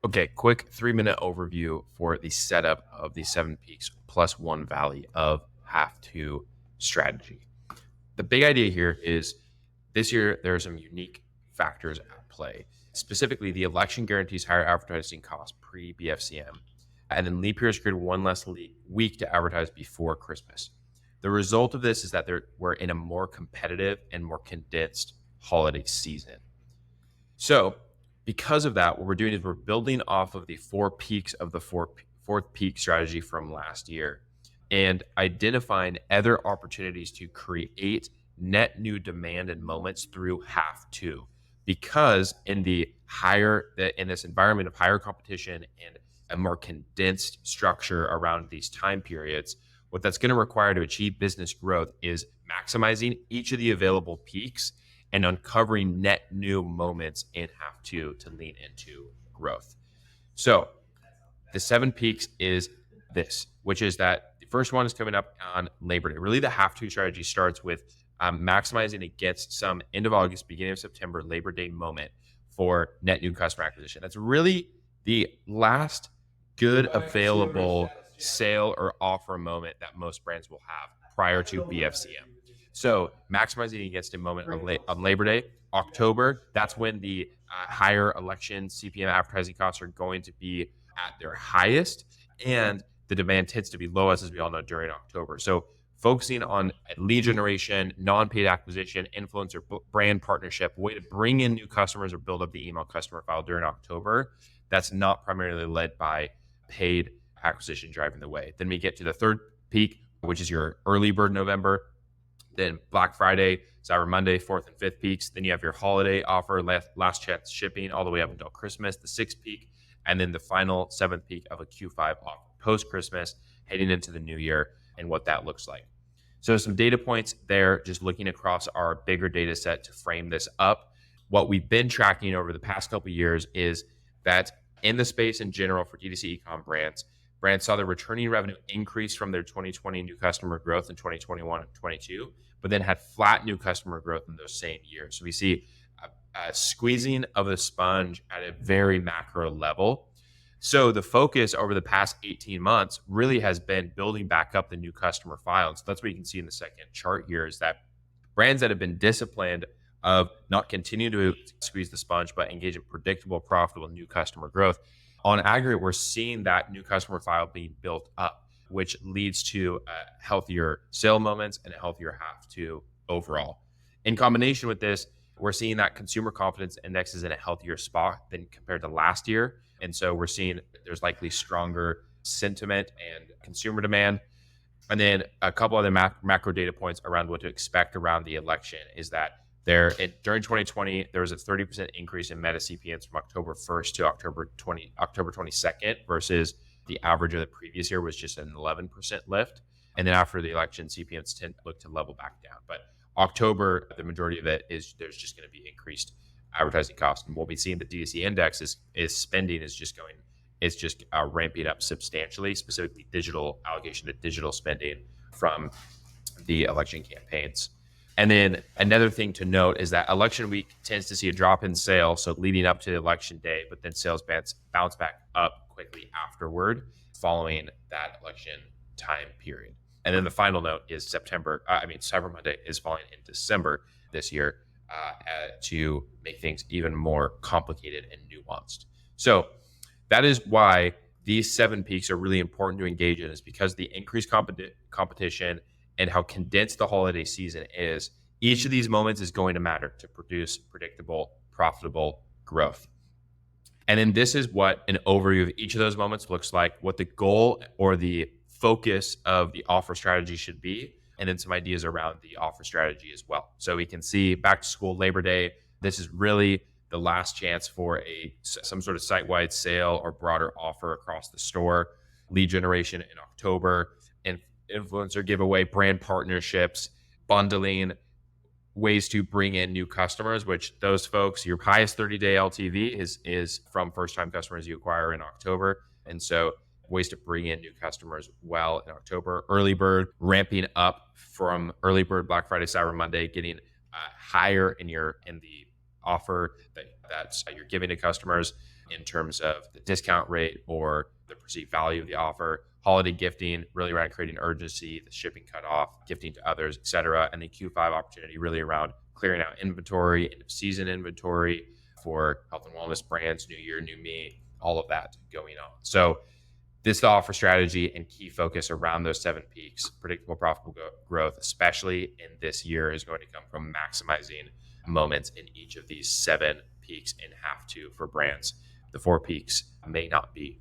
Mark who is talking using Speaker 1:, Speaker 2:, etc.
Speaker 1: Okay, quick 3-minute overview for the setup of the 7 peaks plus 1 valley of have to strategy. The big idea here is this year there are some unique factors at play. Specifically, the election guarantees higher advertising costs pre BFCM, and then leap years created one less week to advertise before Christmas. The result of this is that we're in a more competitive and more condensed holiday season. So, because of that, what we're doing is we're building off of the 4 peaks of the fourth peak strategy from last year and identifying other opportunities to create net new demand and moments through have to. Because in this environment of higher competition and a more condensed structure around these time periods, what that's going to require to achieve business growth is maximizing each of the available peaks and uncovering net new moments and have to lean into growth. So the 7 peaks is this, which is that the first one is coming up on Labor Day. Really, the have to strategy starts with maximizing against some end of August, beginning of September, Labor Day moment for net new customer acquisition. That's really the last good available sale or offer moment that most brands will have prior to BFCM. So maximizing against a moment on Labor Day, October, that's when the higher election CPM advertising costs are going to be at their highest, and the demand tends to be lowest, as we all know, during October. So focusing on lead generation, non-paid acquisition, influencer brand partnership, way to bring in new customers or build up the email customer file during October, that's not primarily led by paid acquisition driving the way. Then we get to the third peak, which is your early bird November. Then Black Friday, Cyber Monday, 4th and 5th peaks. Then you have your holiday offer, last chance shipping, all the way up until Christmas, the 6th peak. And then the final 7th peak of a Q5 offer post-Christmas, heading into the new year and what that looks like. So some data points there, just looking across our bigger data set to frame this up. What we've been tracking over the past couple of years is that in the space in general for D2C e-com brands saw their returning revenue increase from their 2020 new customer growth in 2021 and 22, but then had flat new customer growth in those same years. So we see a squeezing of the sponge at a very macro level. So the focus over the past 18 months really has been building back up the new customer file. And so that's what you can see in the second chart here, is that brands that have been disciplined of not continue to squeeze the sponge, but engage in predictable, profitable new customer growth, on aggregate, we're seeing that new customer file being built up, which leads to healthier sale moments and a healthier have to overall. In combination with this, we're seeing that consumer confidence index is in a healthier spot than compared to last year. And so we're seeing there's likely stronger sentiment and consumer demand. And then a couple other macro data points around what to expect around the election is that during 2020, there was a 30% increase in Meta CPMs from October 1st to October 22nd versus the average of the previous year was just an 11% lift. And then after the election, CPMs tend to look to level back down. But October, the majority of it is there's just going to be increased advertising costs. And what we see in the D2C index is spending is just ramping up substantially, specifically digital allocation to digital spending from the election campaigns. And then another thing to note is that election week tends to see a drop in sales, so leading up to election day, but then sales bounce back up quickly afterward following that election time period. And then the final note is Cyber Monday is falling in December this year to make things even more complicated and nuanced. So that is why these 7 peaks are really important to engage in, is because the increased competition and how condensed the holiday season is. Each of these moments is going to matter to produce predictable, profitable growth. And then this is what an overview of each of those moments looks like, what the goal or the focus of the offer strategy should be, and then some ideas around the offer strategy as well. So we can see back to school, Labor Day, this is really the last chance for some sort of site-wide sale or broader offer across the store. Lead generation in October, and influencer giveaway, brand partnerships, bundling, ways to bring in new customers, which those folks, your highest 30-day LTV is from first-time customers you acquire in October. And so ways to bring in new customers well in October. Early bird, ramping up from early bird, Black Friday, Cyber Monday, getting higher in the offer that you're giving to customers. in terms of the discount rate or the perceived value of the offer. Holiday gifting, really around creating urgency, the shipping cutoff, gifting to others, etc. And the Q5 opportunity, really around clearing out inventory, end of season inventory for health and wellness brands, new year, new me, all of that going on. So this offer strategy and key focus around those 7 peaks, predictable, profitable growth, especially in this year, is going to come from maximizing moments in each of these 7 peaks and have to for brands. The 4 peaks may not be